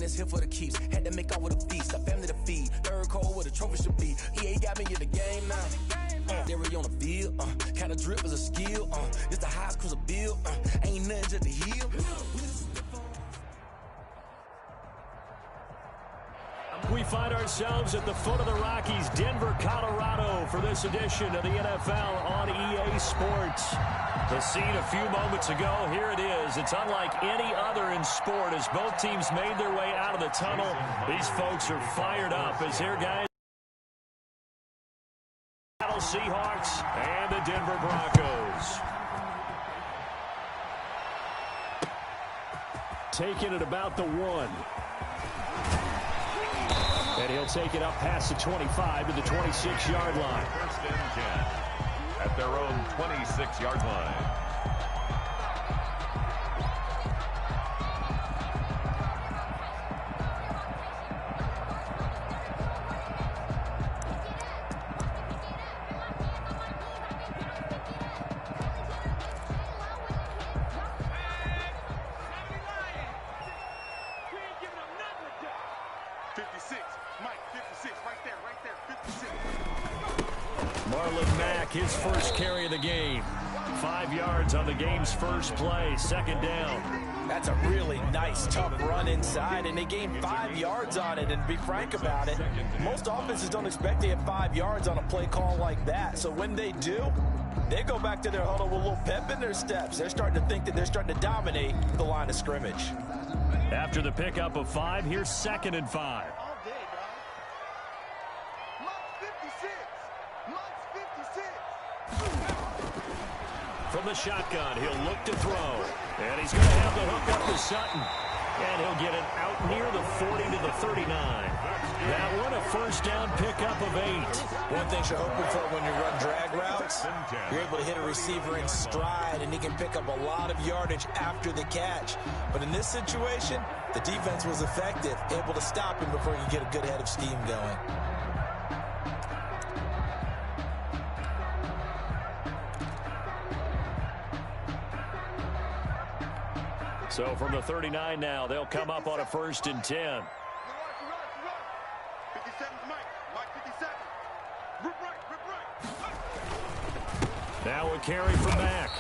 is here for the keeps. Had to make out with a feast, a family to feed. Third cold where the trophy should be. EA got me in the game now. They on the field, kind of drip is a skill. It's the highest cruiser bill. Ain't nothing just to heal. We find ourselves at the foot of the Rockies, Denver, Colorado, for this edition of the NFL on EA Sports. The scene a few moments ago, here it is. It's unlike any other in sport as both teams made their way out of the tunnel. These folks are fired up as their guys. Seahawks and the Denver Broncos. Taking it about the 1. And he'll take it up past the 25 to the 26-yard line. First and 10 at their own 26-yard line. His first carry of the game. 5 yards on the game's first play. Second down. That's a really nice, tough run inside, and they gained 5 yards on it. And to be frank about it, most offenses don't expect to have 5 yards on a play call like that. So when they do, they go back to their huddle with a little pep in their steps. They're starting to think that they're starting to dominate the line of scrimmage. After the pickup of 5, here's 2nd and 5. From the shotgun, he'll look to throw. And he's going to have the hook up to Sutton. And he'll get it out near the 40 to the 39. That one a first down pickup of 8. One thing you're hoping for when you run drag routes, you're able to hit a receiver in stride, and he can pick up a lot of yardage after the catch. But in this situation, the defense was effective, able to stop him before he could get a good head of steam going. So from the 39 now, they'll come up on a 1st and 10. Now a carry from Mack.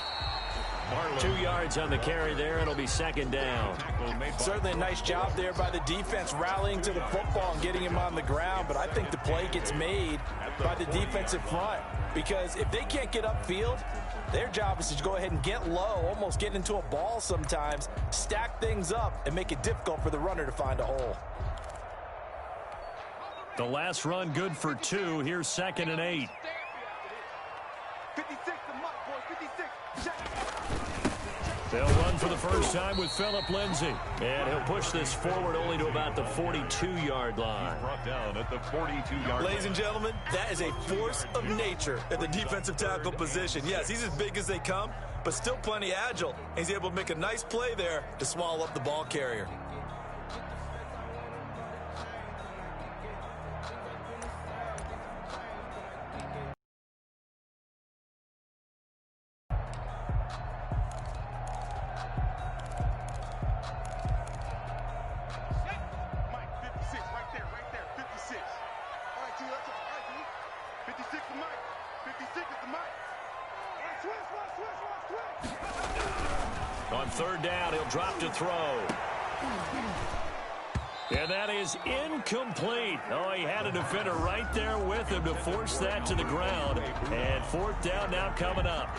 2 yards on the carry there. It'll be 2nd down. Certainly a nice job there by the defense rallying to the football and getting him on the ground. But I think the play gets made by the defensive front, because if they can't get upfield, their job is to go ahead and get low, almost get into a ball sometimes, stack things up, and make it difficult for the runner to find a hole. The last run good for 2. Here's 2nd and 8. 56 to Mike, boys, 56. They'll run for the first time with Phillip Lindsay. And he'll push this forward only to about the 42-yard line. He's brought down at the 42-yard line. Ladies and gentlemen, that is a force of nature at the defensive tackle position. Yes, he's as big as they come, but still plenty agile. He's able to make a nice play there to swallow up the ball carrier. On 3rd down, he'll drop to throw. And that is incomplete. Oh, he had a defender right there with him to force that to the ground. And 4th down now coming up.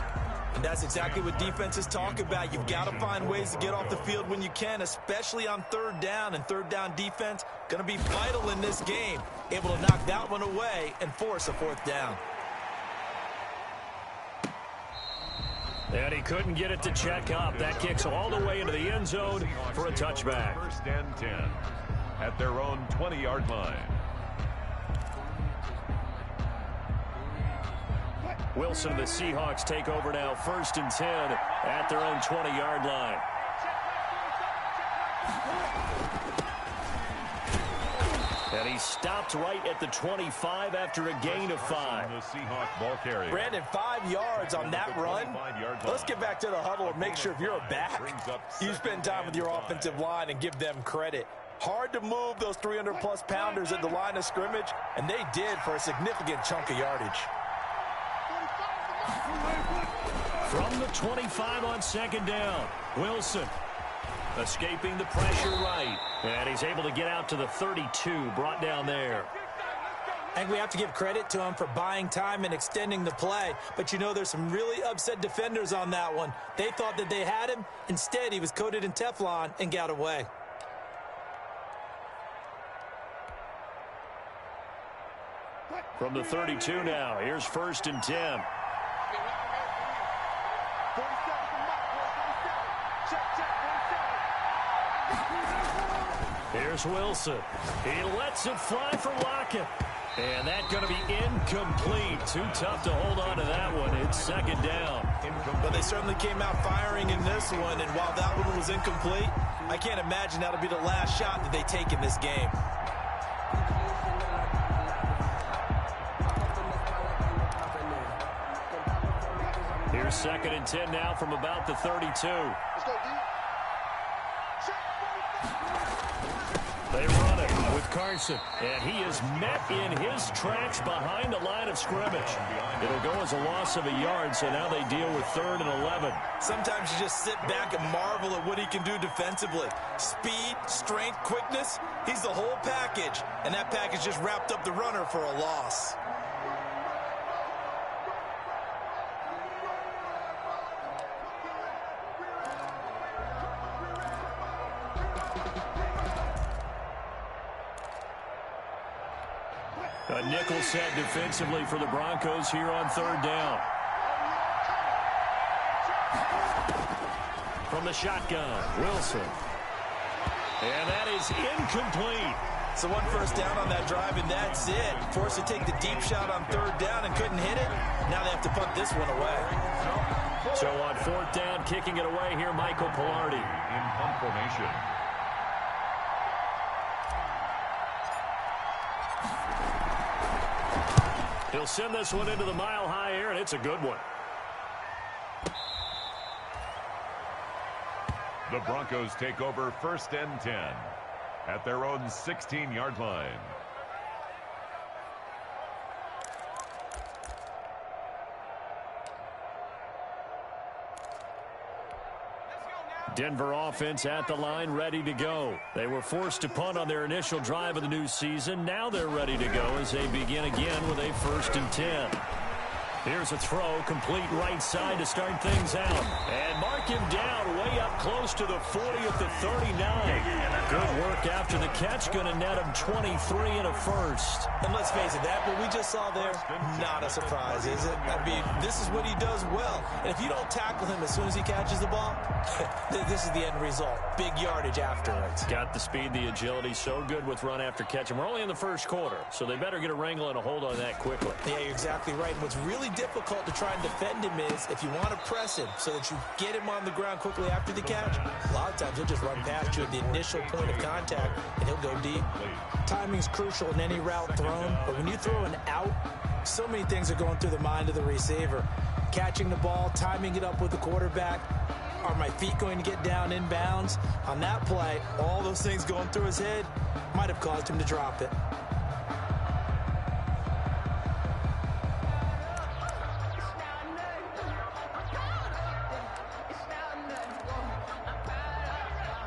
And that's exactly what defenses talk about. You've got to find ways to get off the field when you can, especially on 3rd down. And 3rd down defense going to be vital in this game. Able to knock that one away and force a 4th down. And he couldn't get it to check up. That kicks all the way into the end zone for a touchback. 1st and 10 at their own 20-yard line. Wilson and the Seahawks take over now, 1st and 10 at their own 20-yard line. And he stopped right at the 25 after a gain of 5. The Seahawks ball carrier. Brandon, 5 yards on that run. Let's get back to the huddle and make sure if you're a back, you spend time with your offensive line and give them credit. Hard to move those 300-plus pounders at the line of scrimmage, and they did for a significant chunk of yardage. From the 25 on second down, Wilson escaping the pressure right. And he's able to get out to the 32, brought down there. I think we have to give credit to him for buying time and extending the play. But, you know, there's some really upset defenders on that one. They thought that they had him. Instead, he was coated in Teflon and got away. From the 32 now, here's 1st and 10. Here's Wilson. He lets it fly for Lockett. And that's going to be incomplete. Too tough to hold on to that one. It's 2nd down. But they certainly came out firing in this one. And while that one was incomplete, I can't imagine that'll be the last shot that they take in this game. Here's 2nd and 10 now from about the 32. They run it with Carson, and he is met in his tracks behind the line of scrimmage. It'll go as a loss of a yard, so now they deal with 3rd and 11. Sometimes you just sit back and marvel at what he can do defensively. Speed, strength, quickness, he's the whole package, and that package just wrapped up the runner for a loss. A nickel set defensively for the Broncos here on 3rd down. From the shotgun, Wilson. And that is incomplete. So 1 first down on that drive, and that's it. Forced to take the deep shot on 3rd down and couldn't hit it. Now they have to punt this one away. So on 4th down, kicking it away here, Michael Pilardi. In punt formation. He'll send this one into the mile-high air, and it's a good one. The Broncos take over 1st and 10 at their own 16-yard line. Denver offense at the line, ready to go. They were forced to punt on their initial drive of the new season. Now they're ready to go as they begin again with a 1st and 10. Here's a throw, complete right side to start things out. And mark him down way up close to the 40 at the 39. Good work after the catch, going to net him 23 and a first. And let's face it, that what we just saw there, not a surprise, is it? I mean, this is what he does well. And if you don't tackle him as soon as he catches the ball, this is the end result. Big yardage afterwards. Got the speed, the agility, so good with run after catch. And we're only in the first quarter, so they better get a wrangle and a hold on that quickly. Yeah, you're exactly right. And what's really difficult to try and defend him is if you want to press him so that you get him on the ground quickly after the catch, a lot of times he'll just run past you at the initial point of contact and he'll go deep. Timing's crucial in any route thrown, but when you throw an out, so many things are going through the mind of the receiver. Catching the ball, timing it up with the quarterback. Are my feet going to get down in bounds? On that play, all those things going through his head might have caused him to drop it.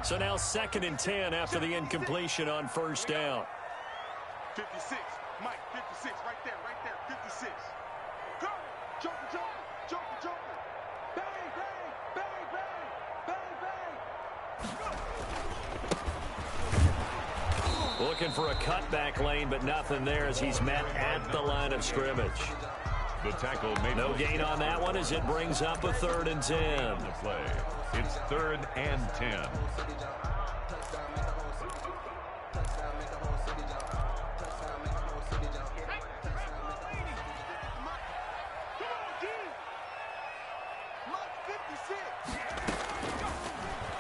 So now 2nd and 10 after the incompletion on 1st down. 56, Mike, 56, right there, 56. Go, jumping, bang, bang, bang, bang, bang, bang. Looking for a cutback lane, but nothing there as he's met at the line of scrimmage. The tackle made no gain on that one as it brings up a 3rd and 10. The play. It's 3rd and 10.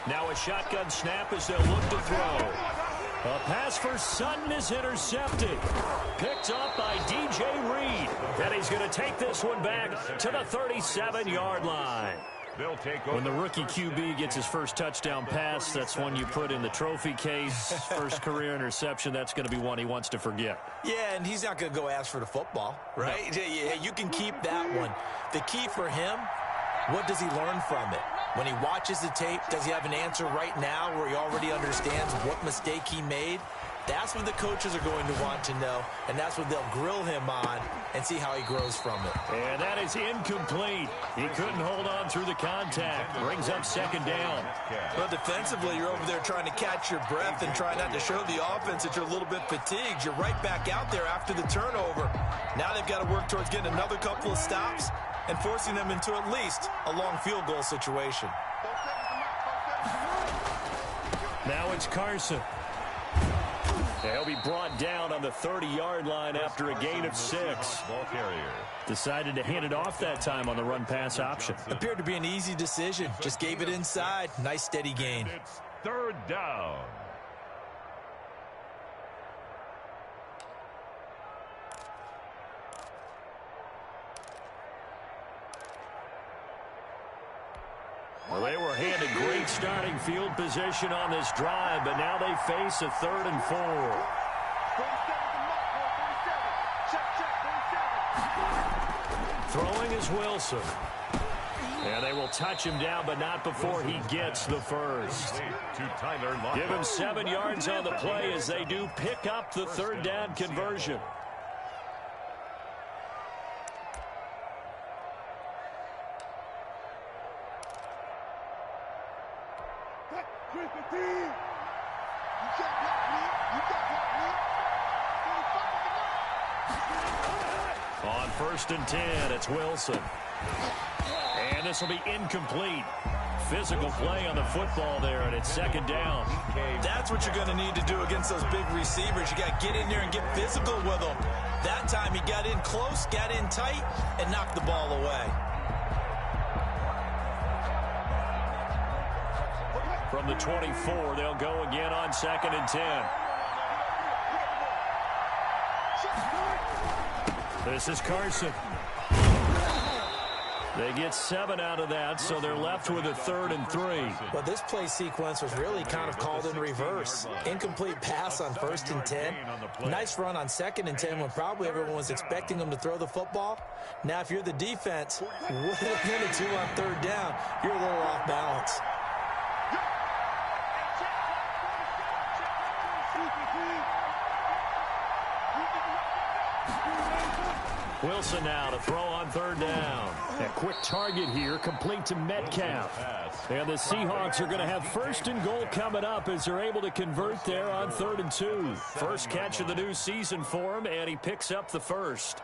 Now a shotgun snap as they'll look to throw. A pass for Sutton is intercepted. Picked up by DJ Reed. And he's going to take this one back to the 37-yard line. They'll take over. When the rookie QB gets his first touchdown pass, that's one you put in the trophy case. First career interception, that's going to be one he wants to forget. Yeah, and he's not going to go ask for the football, right? No. Yeah, you can keep that one. The key for him, what does he learn from it? When he watches the tape, does he have an answer right now where he already understands what mistake he made? That's what the coaches are going to want to know, and that's what they'll grill him on and see how he grows from it. And that is incomplete. He couldn't hold on through the contact. Brings up second down. Well, defensively, you're over there trying to catch your breath and try not to show the offense that you're a little bit fatigued. You're right back out there after the turnover. Now they've got to work towards getting another couple of stops and forcing them into at least a long field goal situation. Now it's Carson. He'll be brought down on the 30-yard line after a gain of 6. Decided to hand it off that time on the run-pass option. Appeared to be an easy decision. Just gave it inside. Nice, steady gain. It's third down. Well, they were handed great starting field position on this drive, but now they face a 3rd and 4. Throwing is Wilson. And they will touch him down, but not before he gets the first. Give him 7 yards on the play as they do pick up the 3rd down conversion. On 1st and 10, it's Wilson. And this will be incomplete. Physical play on the football there, and it's 2nd down. That's what you're going to need to do against those big receivers. You got to get in there and get physical with them. That time he got in close, got in tight, and knocked the ball away. From the 24, they'll go again on 2nd and 10. This is Carson. They get 7 out of that, so they're left with a 3rd and 3. Well, this play sequence was really kind of called in reverse. Incomplete pass on 1st and 10. Nice run on 2nd and 10 when probably everyone was expecting them to throw the football. Now, if you're the defense, what are they going to do on 3rd down? You're a little off balance. Wilson now to throw on 3rd down. A quick target here, complete to Metcalf. And the Seahawks are going to have 1st and goal coming up as they're able to convert there on 3rd and 2. First catch of the new season for him, and he picks up the first.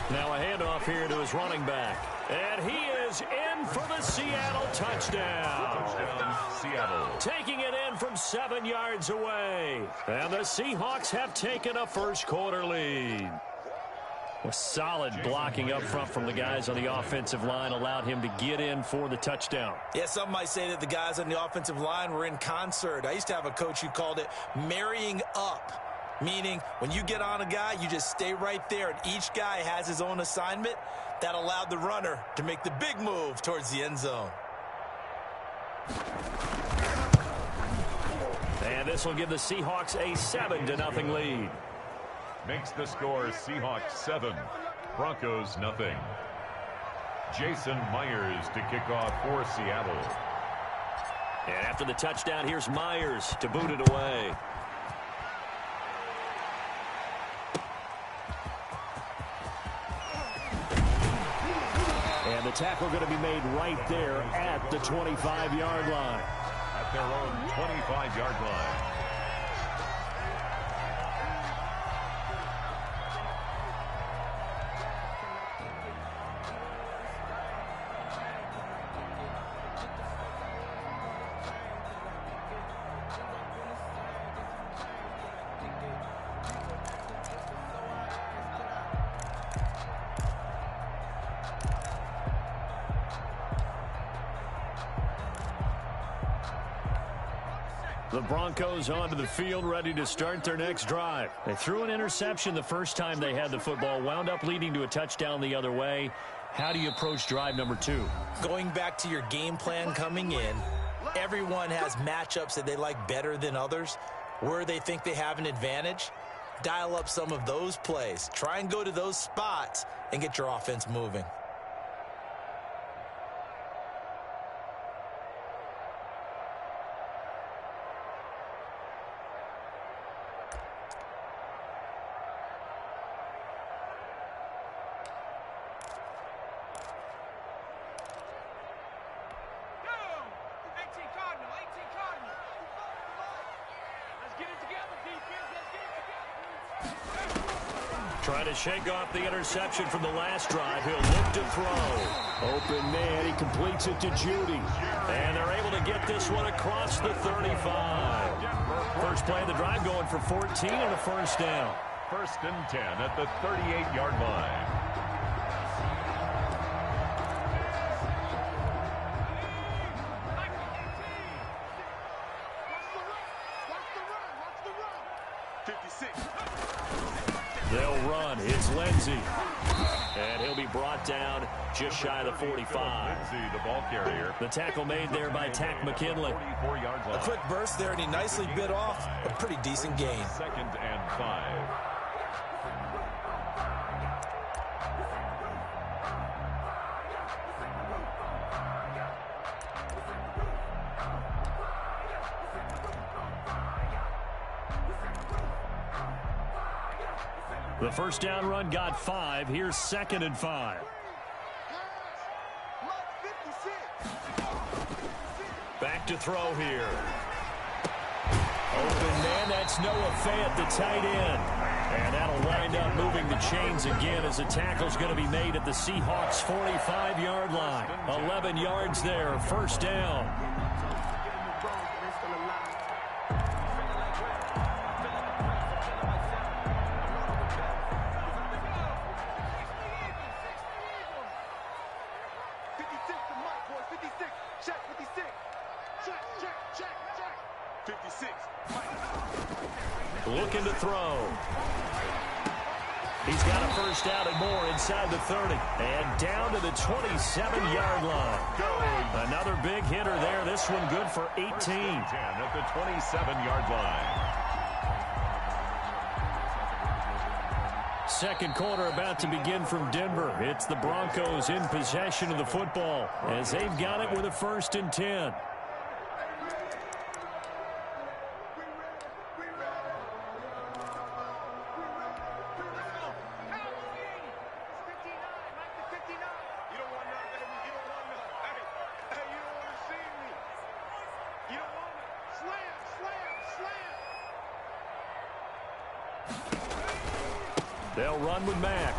Now a handoff here to his running back. And he is in for the Seattle touchdown. Seattle. Taking it in from 7 yards away. And the Seahawks have taken a first quarter lead. A solid blocking up front from the guys on the offensive line allowed him to get in for the touchdown. Yeah, some might say that the guys on the offensive line were in concert. I used to have a coach who called it marrying up. Meaning, when you get on a guy, you just stay right there, and each guy has his own assignment. That allowed the runner to make the big move towards the end zone. And this will give the Seahawks a 7-0 lead. Makes the score Seahawks 7, Broncos 0. Jason Myers to kick off for Seattle. And after the touchdown, here's Myers to boot it away. And the tackle going to be made right there at the 25-yard line. At their own 25-yard line. The Broncos onto the field, ready to start their next drive. They threw an interception the first time they had the football, wound up leading to a touchdown the other way. How do you approach drive number 2? Going back to your game plan coming in, everyone has matchups that they like better than others. Where they think they have an advantage, dial up some of those plays. Try and go to those spots and get your offense moving. Trying to shake off the interception from the last drive. He'll look to throw. Open man. He completes it to Judy. And they're able to get this one across the 35. First play of the drive going for 14 and a first down. 1st and 10 at the 38-yard line. They'll run. It's Lindsey. And he'll be brought down just shy of the 45. Lindsey, the ball carrier. The tackle made there by Tack McKinley. 44 yards A quick burst there, and he nicely bit off a pretty decent gain. 2nd and 5. The first down run got 5. Here's 2nd and 5. Back to throw here. Open man, that's Noah Fant, the tight end. And that'll wind up moving the chains again as the tackle's going to be made at the Seahawks 45-yard line. 11 yards there, first down. Looking to throw. He's got a first down and more inside the 30. And down to the 27-yard line. Another big hitter there. This one good for 18. 10 at the 27-yard line. Second quarter about to begin from Denver. It's the Broncos in possession of the football as they've got it with a 1st and 10. They'll run with Mack.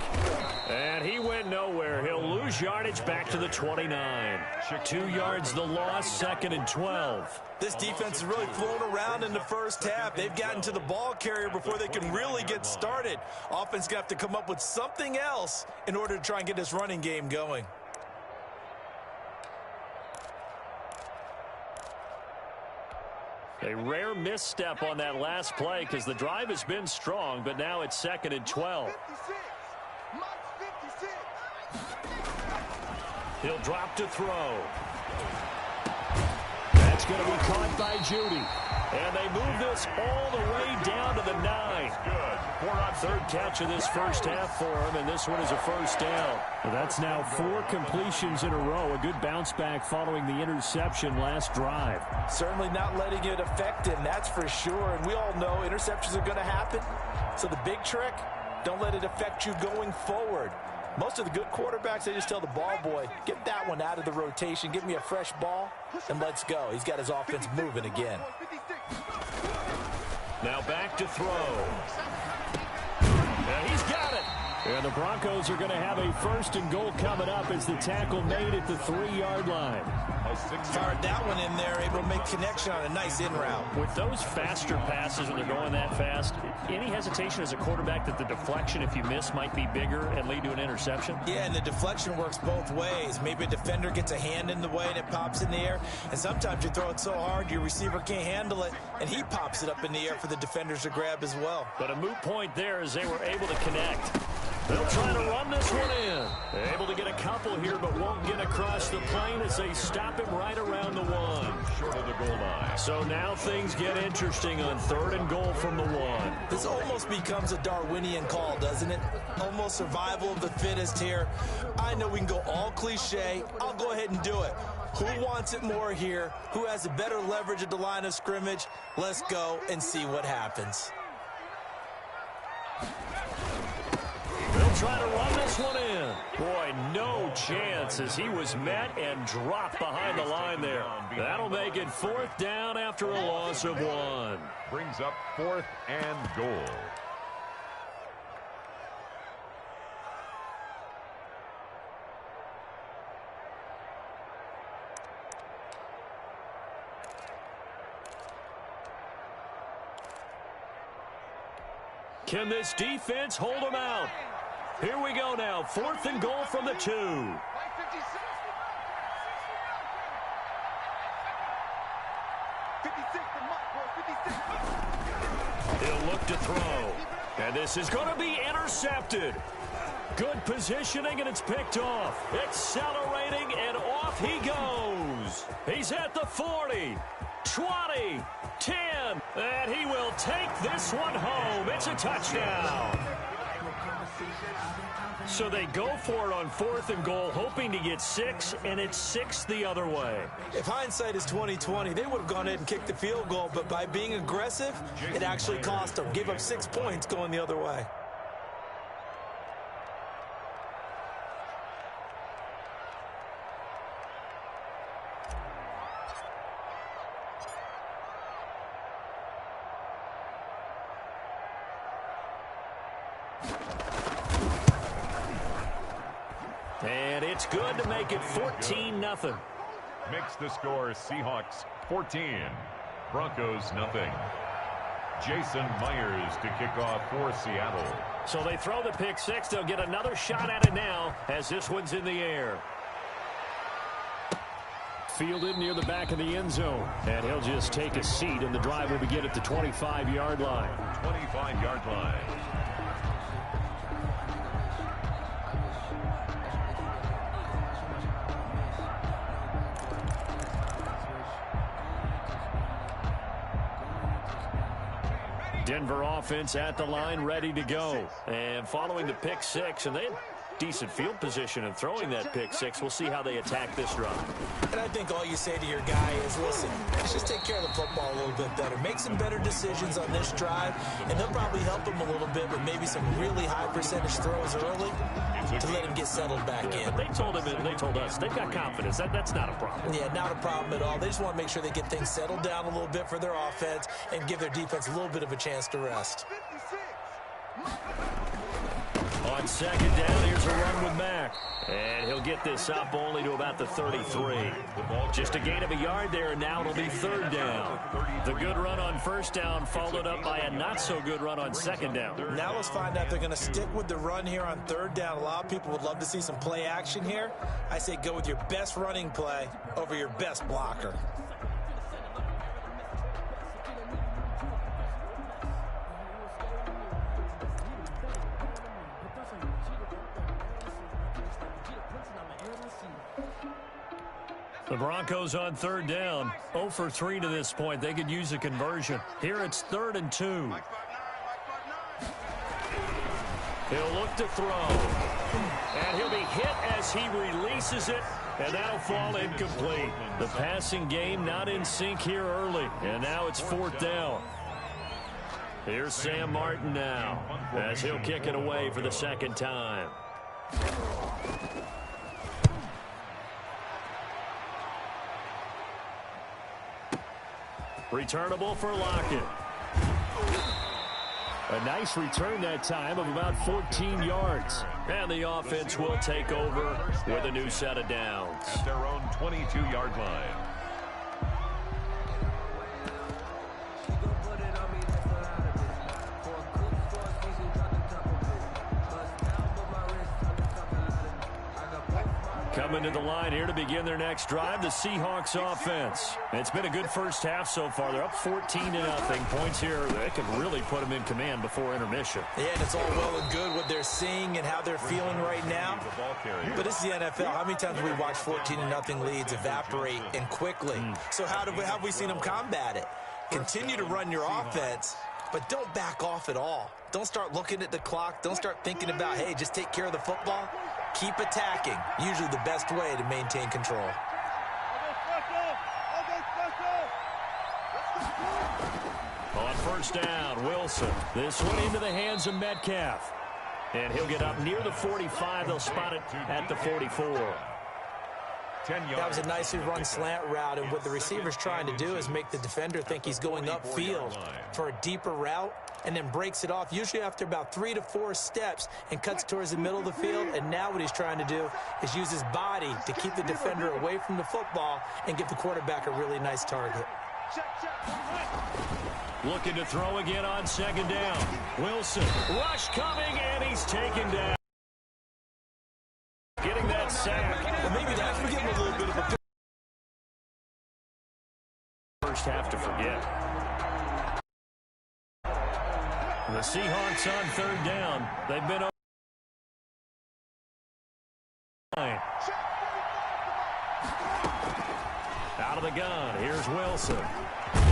And he went nowhere. He'll lose yardage back to the 29. 2 yards the loss, 2nd and 12. This defense has really flown around in the first half. They've gotten to the ball carrier before they can really get started. Offense got to come up with something else in order to try and get this running game going. A rare misstep on that last play because the drive has been strong, but now it's 2nd and 12. He'll drop to throw. That's going to be caught by Judy. And they move this all the way down to the 9. Good. 3rd catch of this first half for him, and this one is a first down. Well, that's now 4 completions in a row. A good bounce back following the interception last drive. Certainly not letting it affect him, that's for sure. And we all know interceptions are going to happen. So the big trick, don't let it affect you going forward. Most of the good quarterbacks, they just tell the ball boy, get that one out of the rotation, give me a fresh ball, and let's go. He's got his offense moving again. Now back to throw. And he's got it. And the Broncos are going to have a 1st and goal coming up as the tackle made at the 3-yard line. Fired that one in there, able to make connection on a nice in route. With those faster passes when they're going that fast, any hesitation as a quarterback that the deflection, if you miss, might be bigger and lead to an interception? Yeah, and the deflection works both ways. Maybe a defender gets a hand in the way and it pops in the air. And sometimes you throw it so hard your receiver can't handle it, and he pops it up in the air for the defenders to grab as well. But a moot point there as they were able to connect. They'll try to run this one in. Able to get a couple here, but won't get across the plane as they stop him right around the 1. Short of the goal line. So now things get interesting on 3rd and goal from the 1. This almost becomes a Darwinian call, doesn't it? Almost survival of the fittest here. I know we can go all cliche. I'll go ahead and do it. Who wants it more here? Who has a better leverage at the line of scrimmage? Let's go and see what happens. They'll try to run this one in. Boy, no chance as he was met and dropped behind the line there. That'll make it 4th down after a loss of 1. Brings up 4th and goal. Can this defense hold them out? Here we go now. 4th and goal from the 2. He'll look to throw. And this is going to be intercepted. Good positioning, and it's picked off. Accelerating, and off he goes. He's at the 40, 20, 10, and he will take this one home. It's a touchdown. So they go for it on 4th and goal, hoping to get 6, and it's 6 the other way. If hindsight is 20/20, they would have gone ahead and kicked the field goal, but by being aggressive, it actually cost them. Gave up 6 points going the other way. And it's good to make it 14-0. Makes the score Seahawks 14, Broncos nothing. Jason Myers to kick off for Seattle. So they throw the pick 6. They'll get another shot at it now as this one's in the air. Fielded near the back of the end zone. And he'll just take a seat, and the drive will begin at the 25-yard line. 25-yard line. Denver offense at the line, ready to go. And following the pick 6, and they had decent field position in throwing that pick 6. We'll see how they attack this drive. And I think all you say to your guy is, listen, let's just take care of the football a little bit better. Make some better decisions on this drive, and they'll probably help him a little bit with maybe some really high percentage throws early to let him get settled back in. But they told him and they told us they've got confidence. That's not a problem. Yeah, not a problem at all. They just want to make sure they get things settled down a little bit for their offense and give their defense a little bit of a chance to rest. On 2nd down, here's a run with Mack. And he'll get this up only to about the 33. Just a gain of a yard there, and now it'll be 3rd down. The good run on 1st down followed up by a not-so-good run on 2nd down. Now let's find out if they're going to stick with the run here on 3rd down. A lot of people would love to see some play action here. I say go with your best running play over your best blocker. The Broncos on 3rd down, 0 for 3 to this point. They could use a conversion. Here it's 3rd and 2. He'll look to throw. And he'll be hit as he releases it, and that'll fall incomplete. The passing game not in sync here early, and now it's 4th down. Here's Sam Martin now as he'll kick it away for the 2nd time. Returnable for Lockett. A nice return that time of about 14 yards. And the offense will take over with a new set of downs. At their own 22-yard line. Coming to the line here to begin their next drive, the Seahawks offense. It's been a good first half so far. They're up 14-0. Points here, they could really put them in command before intermission. Yeah, and it's all well and good what they're seeing and how they're feeling right now. But this is the NFL. How many times have we watched 14-0 leads evaporate and quickly? So how have we seen them combat it? Continue to run your offense, but don't back off at all. Don't start looking at the clock. Don't start thinking about, hey, just take care of the football. Keep attacking. Usually the best way to maintain control. On first down, Wilson. This one into the hands of Metcalf. And he'll get up near the 45. They'll spot it at the 44. That was a nicely run slant route, and what the receiver's trying to do is make the defender think he's going upfield for a deeper route, and then breaks it off, usually after about 3 to 4 steps, and cuts towards the middle of the field. And now what he's trying to do is use his body to keep the defender away from the football and give the quarterback a really nice target. Looking to throw again on second down. Wilson, rush coming, and he's taken down. Getting that sack. Well, maybe that's we give him a little bit of a first half to forget. The Seahawks on third down. They've been out of the gun. Here's Wilson.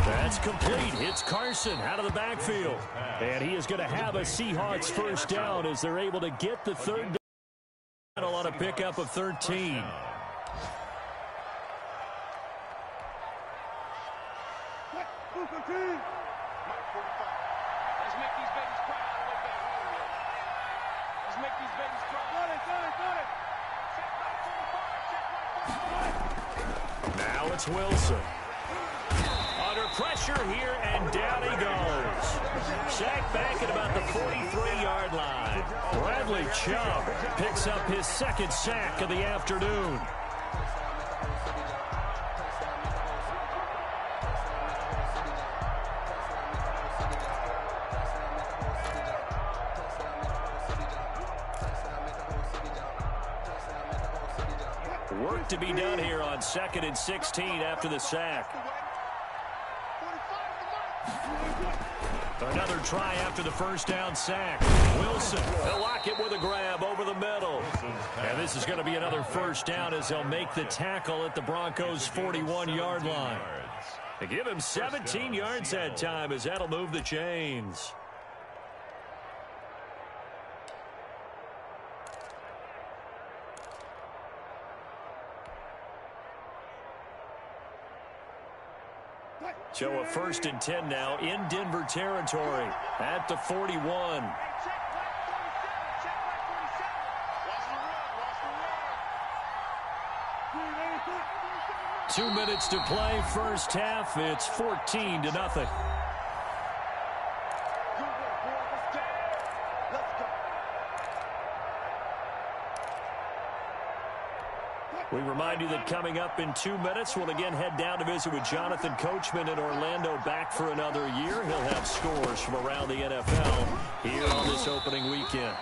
That's complete. It's Carson out of the backfield. And he is going to have a Seahawks first down as they're able to get the third down on a pickup of 13. Now it's Wilson. Under pressure here, and down he goes. Sacked back at about the 43-yard line. Bradley Chubb picks up his second sack of the afternoon. Work to be done here on 2nd and 16 after the sack. Another try after the first down sack. Wilson, they'll lock it with a grab over the middle. And this is going to be another first down as they'll make the tackle at the Broncos' 41-yard line. They give him 17 yards that time as that'll move the chains. So a 1st and 10 now in Denver territory at the 41. 2 minutes to play, first half. It's 14-0. We remind you that coming up in 2 minutes, we'll again head down to visit with Jonathan Coachman in Orlando, back for another year. He'll have scores from around the NFL here on this opening weekend.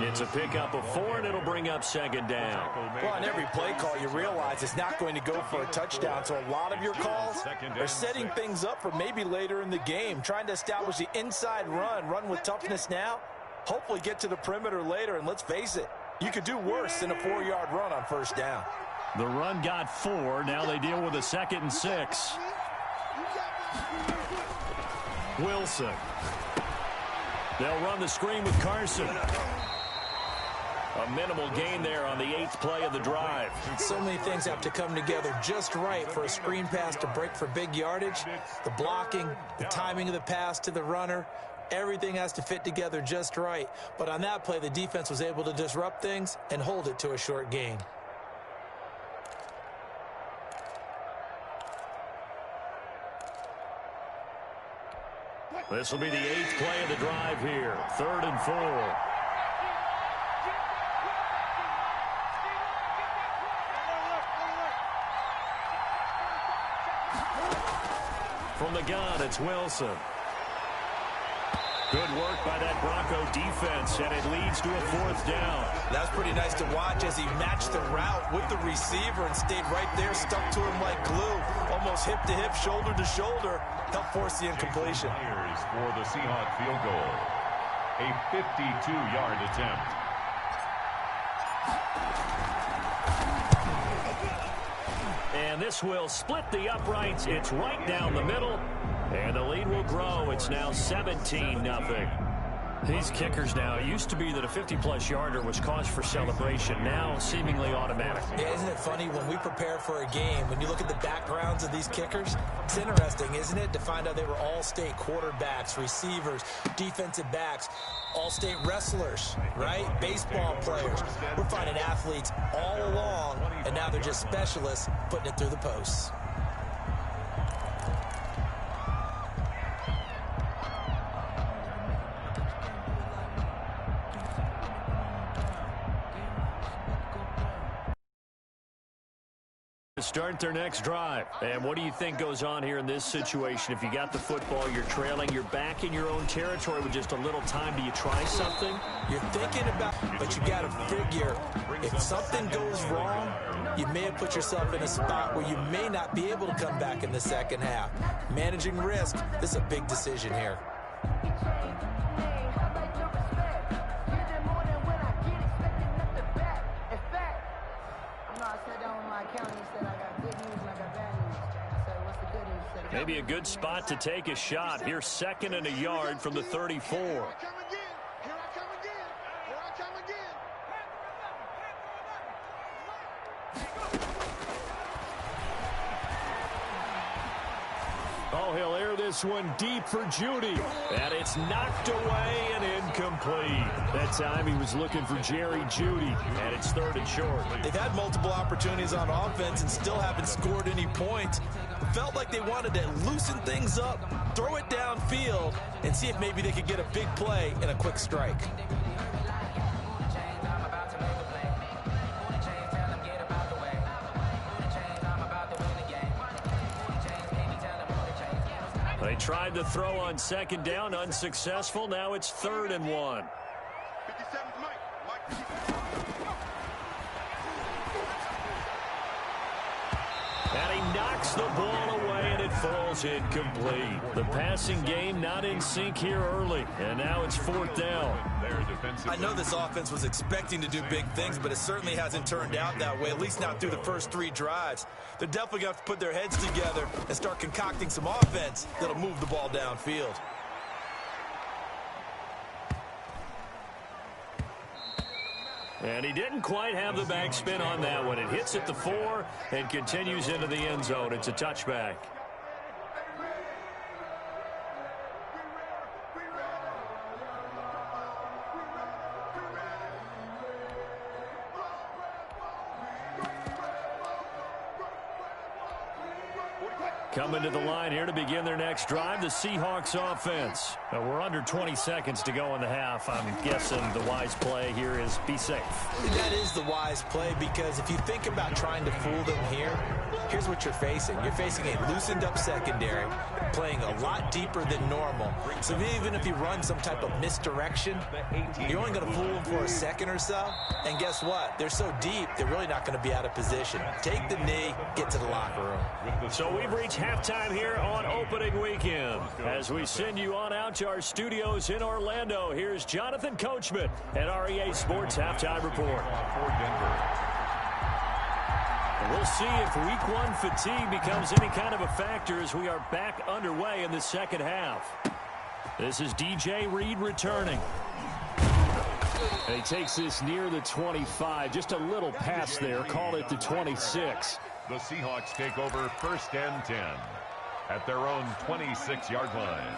It's a pickup of 4, and it'll bring up second down. Well, on every play call, you realize it's not going to go for a touchdown. So a lot of your calls are setting things up for maybe later in the game, trying to establish the inside run with toughness now, hopefully get to the perimeter later, and let's face it, you could do worse than a 4-yard run on first down. The run got 4. Now they deal with a 2nd and 6. Wilson. They'll run the screen with Carson. A minimal gain there on the 8th play of the drive. So many things have to come together just right for a screen pass to break for big yardage. The blocking, the timing of the pass to the runner, everything has to fit together just right. But on that play, the defense was able to disrupt things and hold it to a short gain. This will be the 8th play of the drive here. 3rd and 4. From the gun, it's Wilson. Good work by that Bronco defense, and it leads to a 4th down. That's pretty nice to watch as he matched the route with the receiver and stayed right there, stuck to him like glue, almost hip to hip, shoulder to shoulder, helped force the incompletion. Myers for the Seahawks field goal. A 52-yard attempt. And this will split the uprights. It's right down the middle. And the lead will grow. It's now 17-0. These kickers now, it used to be that a 50-plus yarder was cause for celebration. Now, seemingly automatic. Yeah, isn't it funny when we prepare for a game, when you look at the backgrounds of these kickers, it's interesting, isn't it, to find out they were all-state quarterbacks, receivers, defensive backs, all-state wrestlers, right? Baseball players. We're finding athletes all along, and now they're just specialists putting it through the posts. Start their next drive. And what do you think goes on here in this situation? If you got the football, you're trailing, you're back in your own territory with just a little time. Do you try something? You're thinking about, but you got to figure, if something goes wrong, you may have put yourself in a spot where you may not be able to come back in the second half. Managing risk, this is a big decision here. Maybe a good spot to take a shot. Here's 2nd and a yard from the 34. Oh, he'll air this one deep for Judy. And it's knocked away and incomplete. That time he was looking for Jerry Judy. And it's 3rd and short. They've had multiple opportunities on offense and still haven't scored any points. Felt like they wanted to loosen things up, throw it downfield, and see if maybe they could get a big play and a quick strike. They tried to throw on 2nd down, unsuccessful. Now it's 3rd and 1. And he knocks the ball away, and it falls incomplete. The passing game not in sync here early, and now it's 4th down. I know this offense was expecting to do big things, but it certainly hasn't turned out that way, at least not through the first 3 drives. They're definitely going to have to put their heads together and start concocting some offense that'll move the ball downfield. And he didn't quite have the backspin on that one. It hits at the 4 and continues into the end zone. It's a touchback. Coming to the line here to begin their next drive, the Seahawks offense. Now we're under 20 seconds to go in the half. I'm guessing the wise play here is be safe. That is the wise play, because if you think about trying to fool them here, here's what you're facing. You're facing a loosened up secondary, playing a lot deeper than normal. So even if you run some type of misdirection, you're only going to fool them for a second or so. And guess what? They're so deep, they're really not going to be out of position. Take the knee, get to the locker room. So we've reached halftime here on opening weekend. As we send you on out to our studios in Orlando, here's Jonathan Coachman at REA Sports Halftime Report. And we'll see if week 1 fatigue becomes any kind of a factor as we are back underway in the second half. This is DJ Reed returning. And he takes this near the 25. Just a little pass there. Call it the 26. The Seahawks take over 1st and 10 at their own 26-yard line.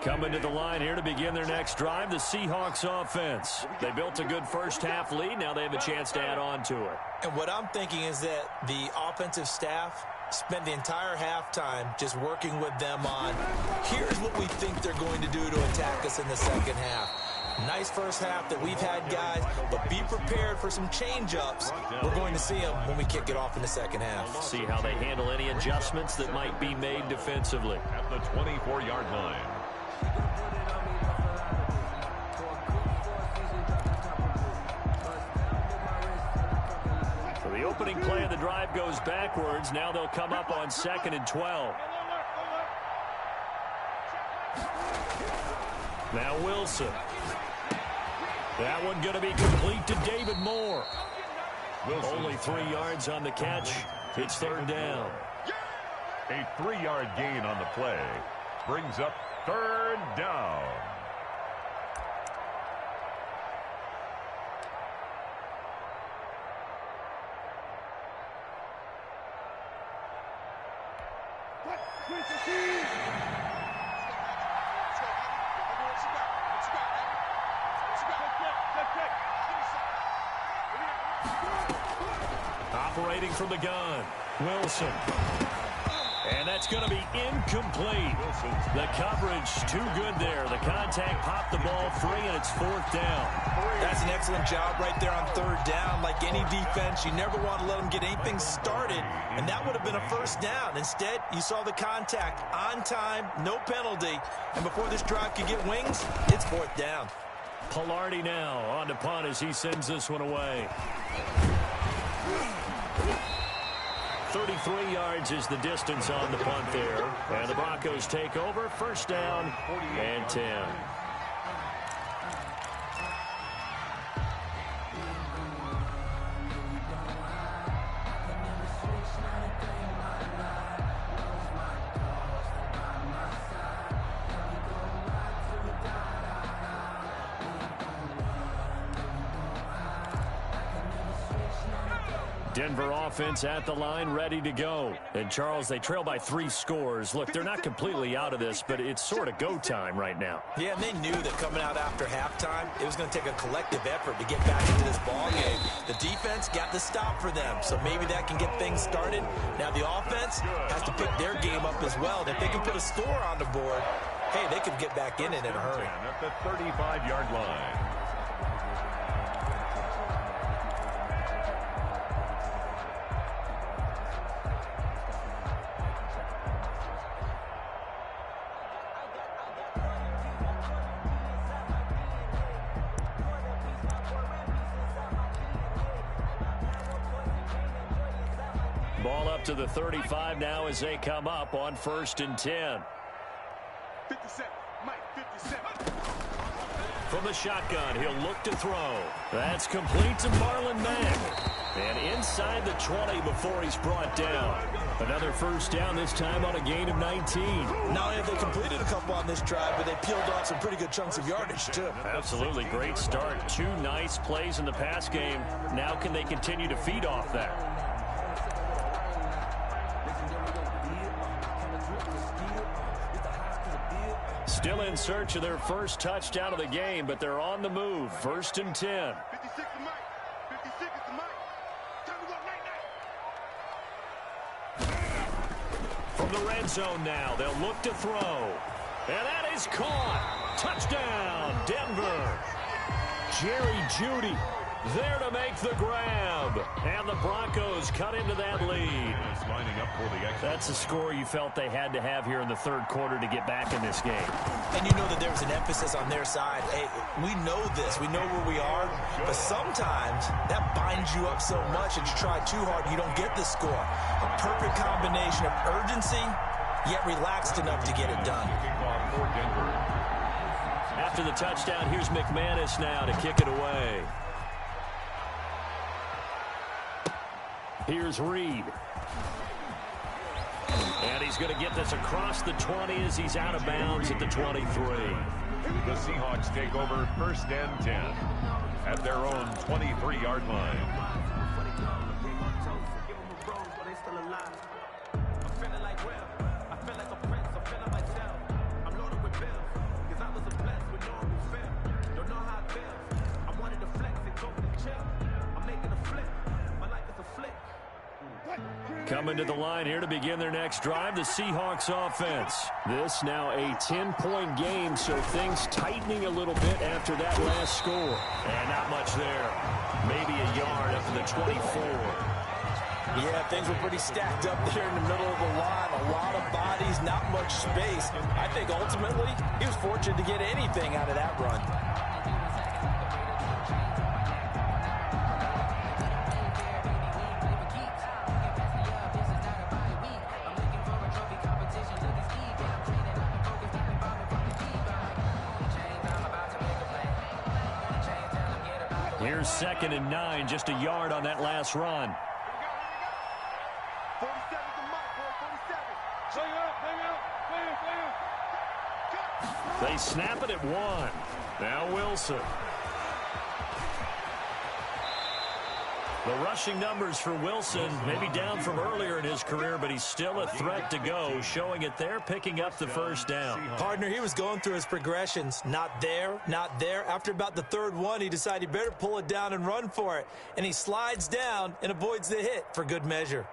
Coming to the line here to begin their next drive, the Seahawks offense. They built a good first-half lead. Now they have a chance to add on to it. And what I'm thinking is that the offensive staff spent the entire halftime just working with them on, here's what we think they're going to do to attack us in the second half. Nice first half that we've had, guys, but be prepared for some change-ups. We're going to see them when we kick it off in the second half. See how they handle any adjustments that might be made defensively. At the 24-yard line. So the opening play of the drive goes backwards. Now they'll come up on 2nd and 12. Now Wilson. That one going to be complete to David Moore. Wilson. Only 3 yards on the catch. It's 3rd down. A 3-yard gain on the play brings up 3rd down. Operating from the gun, Wilson. And that's going to be incomplete. The coverage too good there. The contact popped the ball free, and it's 4th down. That's an excellent job right there on 3rd down. Like any defense, you never want to let them get anything started, and that would have been a 1st down. Instead, you saw the contact on time, no penalty, and before this drive could get wings, it's 4th down. Pilardi now on to punt as he sends this one away. 33 yards is the distance on the punt there. And the Broncos take over. 1st down and 10. Denver offense at the line, ready to go. And, Charles, they trail by 3 scores. Look, they're not completely out of this, but it's sort of go time right now. Yeah, and they knew that coming out after halftime, it was going to take a collective effort to get back into this ball game. The defense got the stop for them, so maybe that can get things started. Now the offense has to pick their game up as well. If they can put a score on the board, hey, they could get back in it in a hurry. At the 35-yard line. Ball up to the 35 now as they come up on 1st and 10. 57, Mike, 57. From the shotgun, he'll look to throw. That's complete to Marlon Mack. And inside the 20 before he's brought down. Another 1st down, this time on a gain of 19. Not only have they completed a couple on this drive, but they peeled off some pretty good chunks of yardage, too. Absolutely great start. 2 nice plays in the pass game. Now can they continue to feed off that? Still in search of their first touchdown of the game, but they're on the move. 1st and 10. 56 to Mike. 56 is to Mike. Time to go, night. From the red zone now, they'll look to throw. And that is caught. Touchdown, Denver. Jerry Jeudy there to make the grab. And the Broncos cut into that lead. Lining up for the extra. That's a score you felt they had to have here in the 3rd quarter to get back in this game. And you know that there was an emphasis on their side. Hey, we know this. We know where we are. But sometimes that binds you up so much that you try too hard, you don't get the score. A perfect combination of urgency, yet relaxed enough to get it done. After the touchdown, here's McManus now to kick it away. Here's Reed. And he's going to get this across the 20 as he's out of bounds at the 23. The Seahawks take over 1st and 10 at their own 23-yard line. coming to the line here to begin their next drive, the Seahawks offense. This now a 10-point game, so things tightening a little bit after that last score. And not much there. Maybe a yard up to the 24. Yeah, things were pretty stacked up there in the middle of the line. A lot of bodies, not much space. I think ultimately he was fortunate to get anything out of that run. Here's 2nd and 9, just a yard on that last run. 47 to Mike, boy, 47. They snap it at 1. Now Wilson. The rushing numbers for Wilson maybe down from earlier in his career, but he's still a threat to go, showing it there, picking up the first down. Partner, he was going through his progressions. Not there, not there. After about the 3rd one, he decided he better pull it down and run for it. And he slides down and avoids the hit for good measure.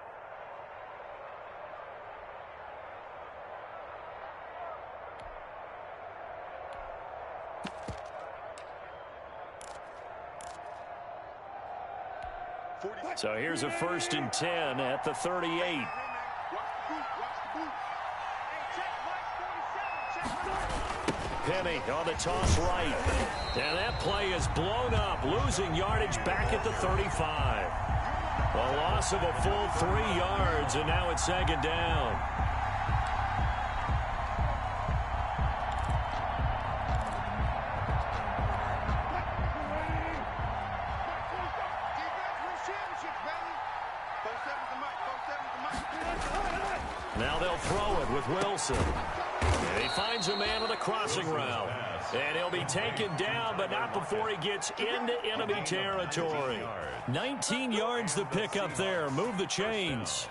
So here's a 1st and 10 at the 38. Penny on the toss right. And that play is blown up, losing yardage back at the 35. A loss of a full 3 yards, and now it's 2nd down. Now they'll throw it with Wilson. And he finds a man on the crossing route. And he'll be taken down, but not before he gets into enemy territory. 19 yards the pick up there. Move the chains.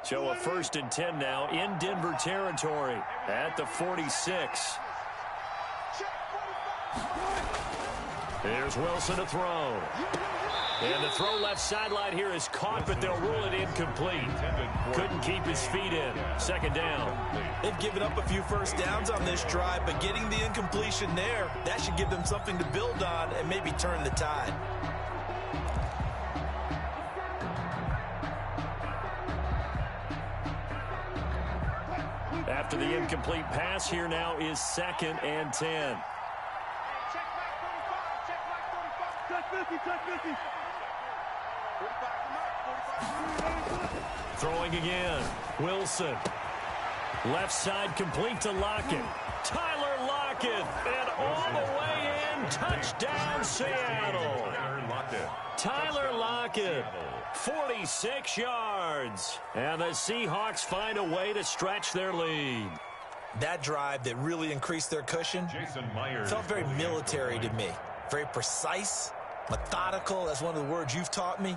So a 1st and 10 now in Denver territory at the 46. Here's Wilson to throw. And the throw left sideline here is caught, but they'll rule it incomplete. Couldn't keep his feet in. 2nd down. They've given up a few first downs on this drive, but getting the incompletion there, that should give them something to build on and maybe turn the tide. After the incomplete pass, here now is 2nd and 10. Throwing again. Wilson. Left side complete to Lockett. Tyler Lockett. And all the way in. Touchdown, Seattle. Tyler Lockett. 46 yards. And the Seahawks find a way to stretch their lead. That drive that really increased their cushion felt very military to me. Very precise, methodical. That's one of the words you've taught me.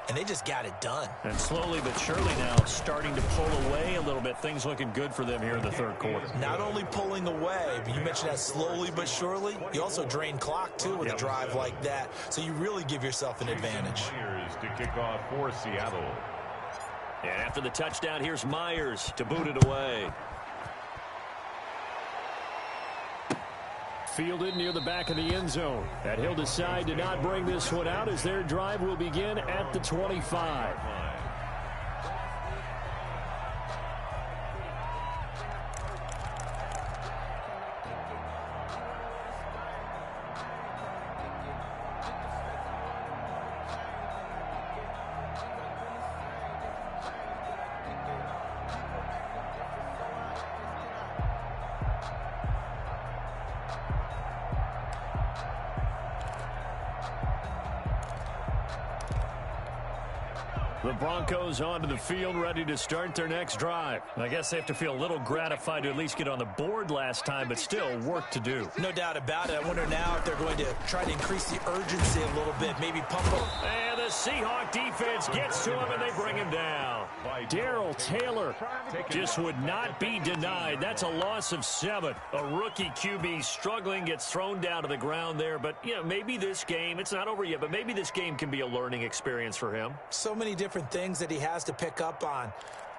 And they just got it done. And slowly but surely now starting to pull away a little bit. Things looking good for them here in the 3rd quarter. Not only pulling away, but you mentioned that slowly but surely. You also drain clock, too, with a drive like that. So you really give yourself an advantage. Myers to kick off for Seattle. And after the touchdown, here's Myers to boot it away. Fielded near the back of the end zone. And he'll decide to not bring this one out as their drive will begin at the 25. The Broncos onto the field, ready to start their next drive. I guess they have to feel a little gratified to at least get on the board last time, but still work to do. No doubt about it. I wonder now if they're going to try to increase the urgency a little bit, maybe pump them. And the Seahawk defense gets to him, and they bring him down. Darrell Taylor just would not be denied. That's a loss of 7. A rookie QB struggling, gets thrown down to the ground there. But, you know, maybe this game, it's not over yet, but maybe this game can be a learning experience for him. So many different things that he has to pick up on.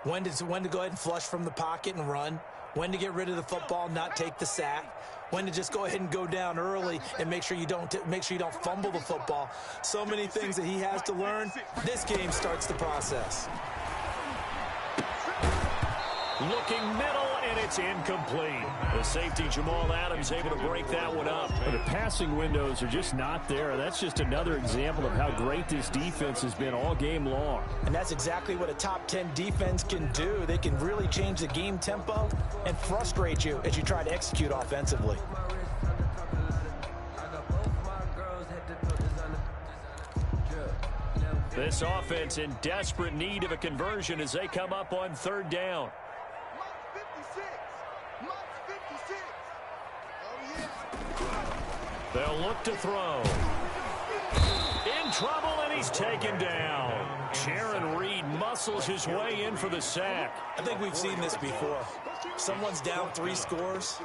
When to go ahead and flush from the pocket and run. When to get rid of the football, not take the sack. When to just go ahead and go down early and make sure you don't fumble the football. So many things that he has to learn. This game starts the process. Looking middle, and it's incomplete. The safety, Jamal Adams, able to break that one up. But the passing windows are just not there. That's just another example of how great this defense has been all game long. And that's exactly what a top 10 defense can do. They can really change the game tempo and frustrate you as you try to execute offensively. This offense in desperate need of a conversion as they come up on 3rd down. They'll look to throw. In trouble, and he's taken down. Jaron Reed muscles his way in for the sack. I think we've seen this before. Someone's down 3 scores.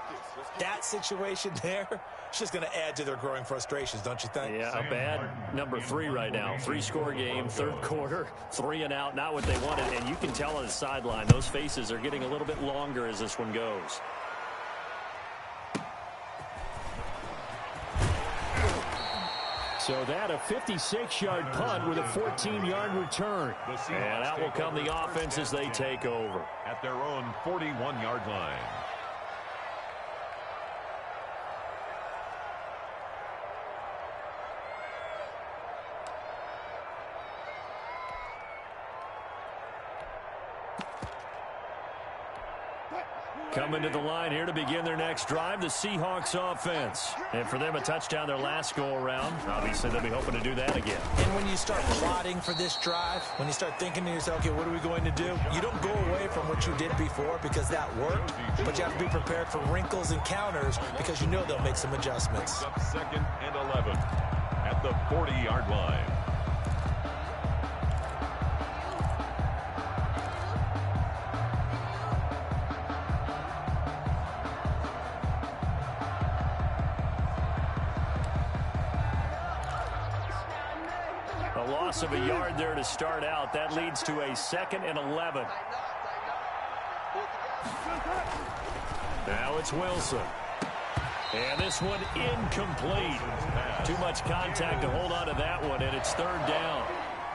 That situation there, it's just going to add to their growing frustrations, don't you think? Yeah, a bad number 3 right now. 3-score game, 3rd quarter, 3 and out, not what they wanted. And you can tell on the sideline, those faces are getting a little bit longer as this one goes. So that a 56-yard punt with a 14-yard return. And out will come the offense as they take over. At their own 41-yard line. Coming to the line here to begin their next drive, the Seahawks offense. And for them, a touchdown their last go-around. Obviously, they'll be hoping to do that again. And when you start plotting for this drive, when you start thinking to yourself, okay, what are we going to do? You don't go away from what you did before because that worked, but you have to be prepared for wrinkles and counters because you know they'll make some adjustments. Up 2nd and 11 at the 40-yard line. Loss of a yard there to start out. That leads to a 2nd and 11. Now it's Wilson. And this one incomplete. Too much contact to hold on to that one, and it's 3rd down.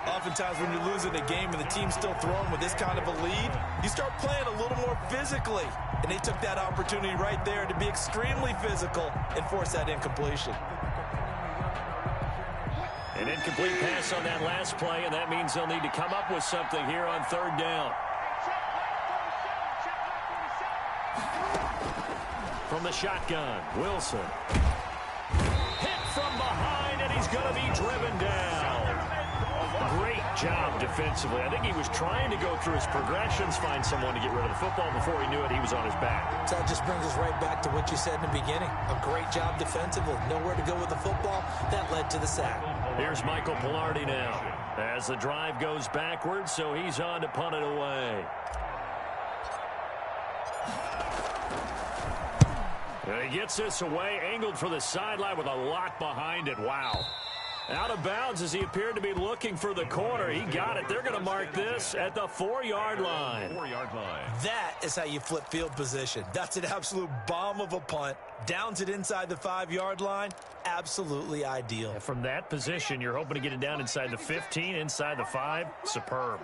Oftentimes when you're losing a game and the team's still throwing with this kind of a lead, you start playing a little more physically. And they took that opportunity right there to be extremely physical and force that incompletion. An incomplete pass on that last play, and that means they'll need to come up with something here on 3rd down. From the shotgun, Wilson. Hit from behind, and he's going to be driven down. Great job defensively. I think he was trying to go through his progressions, find someone to get rid of the football. Before he knew it, he was on his back. So that just brings us right back to what you said in the beginning. A great job defensively. Nowhere to go with the football. That led to the sack. Here's Michael Pilardi now as the drive goes backwards, so he's on to punt it away. And he gets this away, angled for the sideline with a lot behind it. Wow. Out of bounds as he appeared to be looking for the corner. He got it. They're going to mark this at the 4-yard line. 4-yard line. That is how you flip field position. That's an absolute bomb of a punt. Downs it inside the 5-yard line. Absolutely ideal. And from that position, you're hoping to get it down inside the 15, inside the 5. Superb.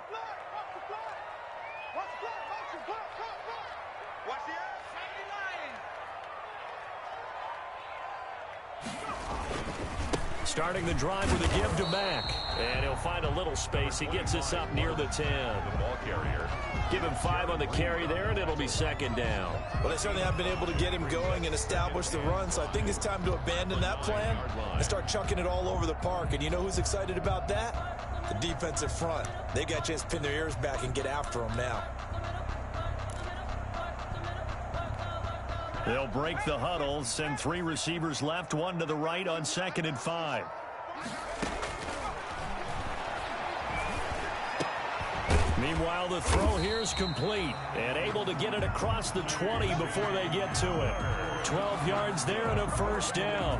Starting the drive with a give to Mack. And he'll find a little space. He gets this up near the 10. The ball carrier. Give him 5 on the carry there, and it'll be 2nd down. Well, they certainly have been able to get him going and establish the run, so I think it's time to abandon that plan and start chucking it all over the park. And you know who's excited about that? The defensive front. They got a chance to pin their ears back and get after him now. They'll break the huddle, send 3 receivers left, 1 to the right on 2nd and 5. Meanwhile, the throw here is complete and able to get it across the 20 before they get to it. 12 yards there and a first down.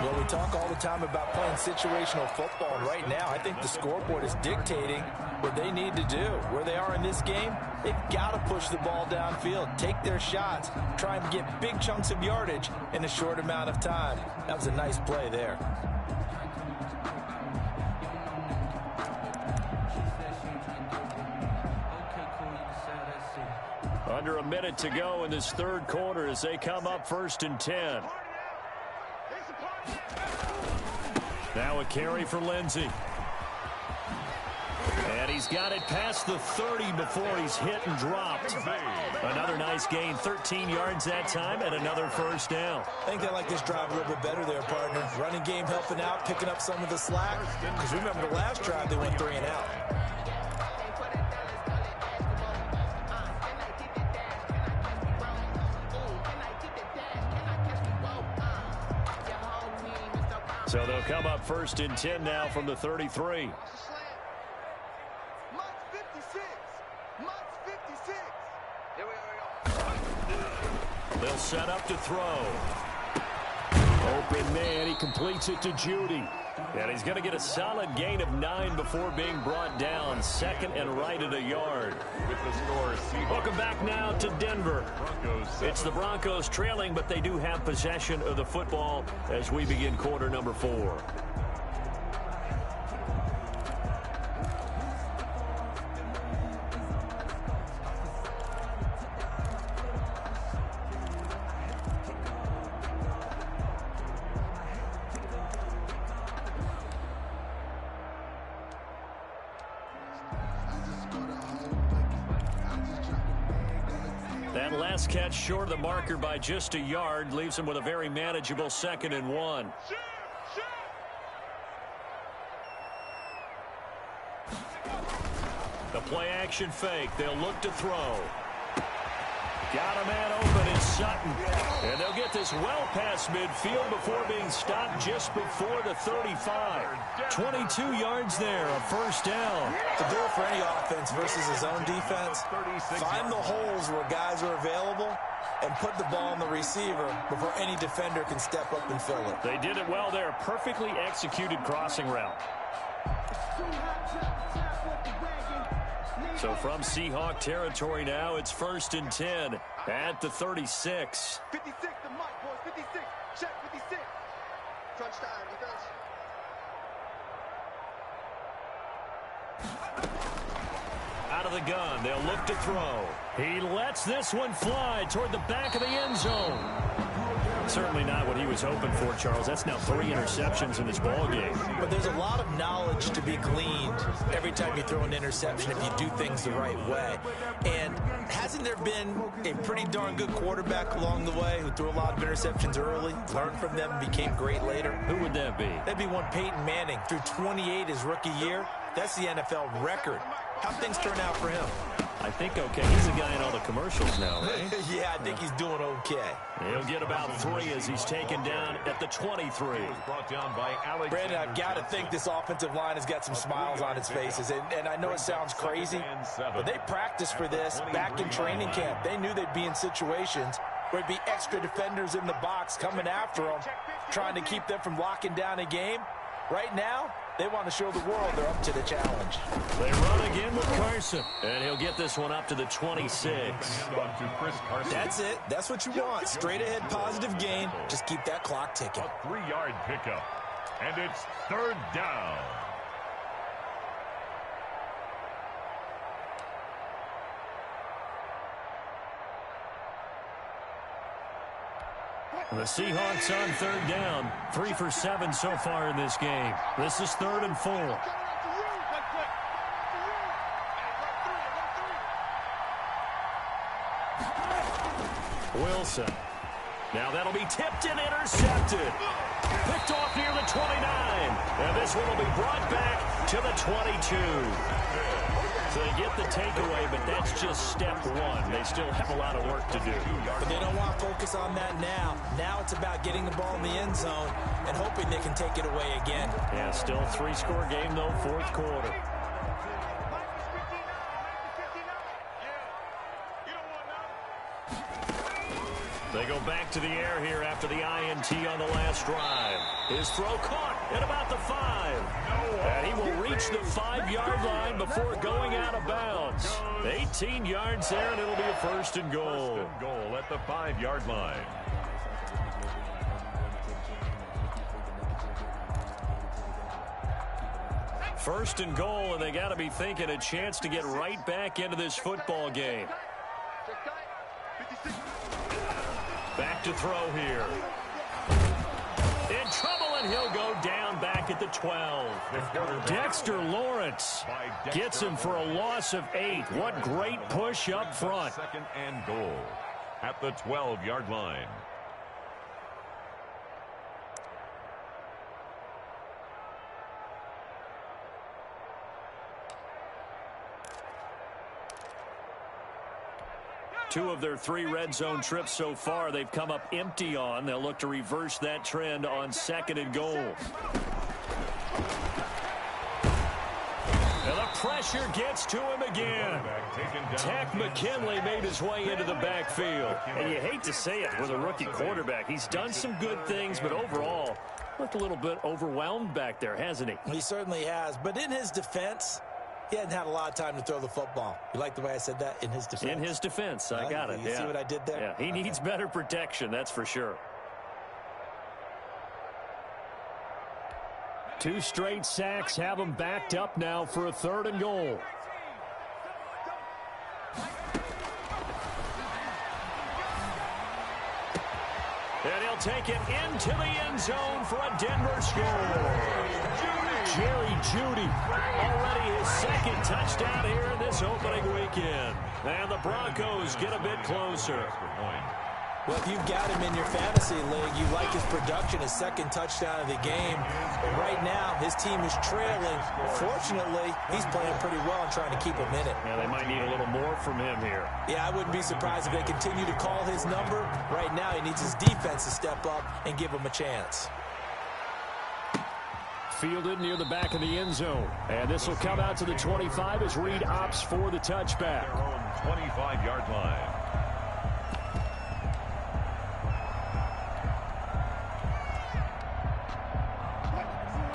Well, we talk all the time about playing situational football, and right now I think the scoreboard is dictating what they need to do. Where they are in this game, they've got to push the ball downfield, take their shots, try and get big chunks of yardage in a short amount of time. That was a nice play there. Under a minute to go in this third quarter as they come up 1st and 10. Now a carry for Lindsey. And he's got it past the 30 before he's hit and dropped. Another nice gain, 13 yards that time, and another first down. I think they like this drive a little bit better there, partner. Running game helping out, picking up some of the slack. Because remember the last drive, they went 3 and out. So they'll come up 1st and 10 now from the 33. They'll set up to throw. Open man, he completes it to Judy. And he's going to get a solid gain of 9 before being brought down. 2nd and right at a yard. With the score, Seahawks. Welcome back now to Denver. Broncos 7. It's the Broncos trailing, but they do have possession of the football as we begin quarter number 4. That last catch short of the marker by just a yard leaves him with a very manageable 2nd and 1. The play action fake. They'll look to throw. Got a man open in Sutton. And they'll get this well past midfield before being stopped just before the 35. 22 yards there, a first down. The goal for any offense versus his own defense, find the holes where guys are available and put the ball on the receiver before any defender can step up and fill it. They did it well there. Perfectly executed crossing route. So from Seahawk territory now, it's 1st and 10 at the 36. 56 to Mike, boys. 56. Check 56. Crunch time, defense. Out of the gun, they'll look to throw. He lets this one fly toward the back of the end zone. Certainly not what he was hoping for, Charles. That's now 3 interceptions in this ball game. But there's a lot of knowledge to be gleaned every time you throw an interception if you do things the right way. And hasn't there been a pretty darn good quarterback along the way who threw a lot of interceptions early, learned from them, and became great later? Who would that be? That'd be one Peyton Manning. Threw 28 his rookie year. That's the NFL record. How'd things turn out for him? I think okay. He's a guy in all the commercials now, right? Yeah, I think he's doing okay. He'll get about 3 as he's taken down at the 23. Brought down by Alex. Brandon, I've got to think this offensive line has got some smiles on its faces. And I know it sounds crazy, but they practiced for this back in training camp. They knew they'd be in situations where it'd be extra defenders in the box coming after them, trying to keep them from locking down a game. Right now, they want to show the world they're up to the challenge. They run again with Carson. And he'll get this one up to the 26. That's it. That's what you want. Straight ahead positive gain. Just keep that clock ticking. A 3-yard pickup. And it's 3rd down. The Seahawks on 3rd down. 3 for 7 so far in this game. This is 3rd and 4. Wilson. Now that'll be tipped and intercepted. Picked off near the 29. And this one will be brought back to the 22. So they get the takeaway, but that's just step 1. They still have a lot of work to do. But they don't want to focus on that now. Now it's about getting the ball in the end zone and hoping they can take it away again. Yeah, still a 3-score game, though, 4th quarter. They go back to the air here after the INT on the last drive. His throw caught at about the 5. And he will reach the 5-yard line before going out of bounds. 18 yards there, and it'll be a first and goal. First and goal at the 5-yard line. First and goal, and they got to be thinking a chance to get right back into this football game. Back to throw here. In trouble, and he'll go down back at the 12. Dexter Lawrence gets him for a loss of 8. What great push up front. Second and goal at the 12-yard line. Two of their 3 red zone trips so far they've come up empty on. They'll look to reverse that trend on second and goal. And the pressure gets to him again. Tack McKinley made his way into the backfield. And you hate to say it with a rookie quarterback. He's done some good things, but overall looked a little bit overwhelmed back there, hasn't he? He certainly has. But in his defense, he hadn't had a lot of time to throw the football. You like the way I said that? In his defense. In his defense. I got it. You see what I did there? Yeah, he needs better protection, that's for sure. 2 straight sacks have him backed up now for a third and goal. And he'll take it into the end zone for a Denver score. Jerry Jeudy, already his second touchdown here in this opening weekend. And the Broncos get a bit closer. Well, if you've got him in your fantasy league, you like his production, his second touchdown of the game. But right now, his team is trailing. Fortunately, he's playing pretty well and trying to keep him in it. Yeah, they might need a little more from him here. Yeah, I wouldn't be surprised if they continue to call his number. Right now, he needs his defense to step up and give him a chance. Fielded near the back of the end zone. And this will come out to the 25 as Reed opts for the touchback. Their own 25-yard line.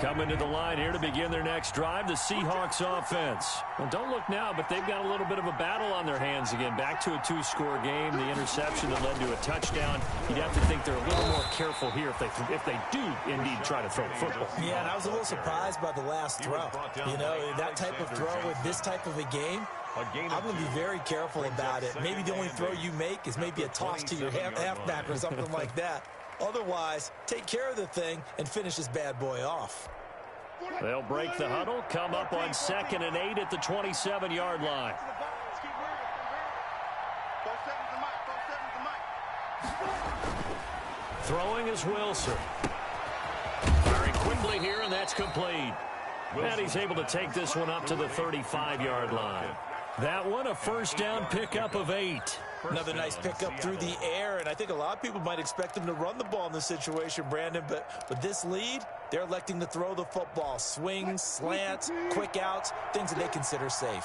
Coming to the line here to begin their next drive, the Seahawks offense. Well, don't look now, but they've got a little bit of a battle on their hands again. Back to a 2-score game. The interception that led to a touchdown. You'd have to think they're a little more careful here if they do indeed try to throw the football. Yeah, and I was a little surprised by the last throw. You know, that type of throw with this type of a game, I'm going to be very careful about it. Maybe the only throw you make is maybe a toss to your halfback or something like that. Otherwise, take care of the thing and finish this bad boy off. They'll break the huddle, come up on 2nd and 8 at the 27-yard line. Throwing is Wilson. Very quickly here, and that's complete. And he's able to take this one up to the 35-yard line. That one, a first down pickup of 8. Another nice pickup through the air, and I think a lot of people might expect them to run the ball in this situation, Brandon, but with this lead, they're electing to throw the football. Swings, slants, quick outs, things that they consider safe.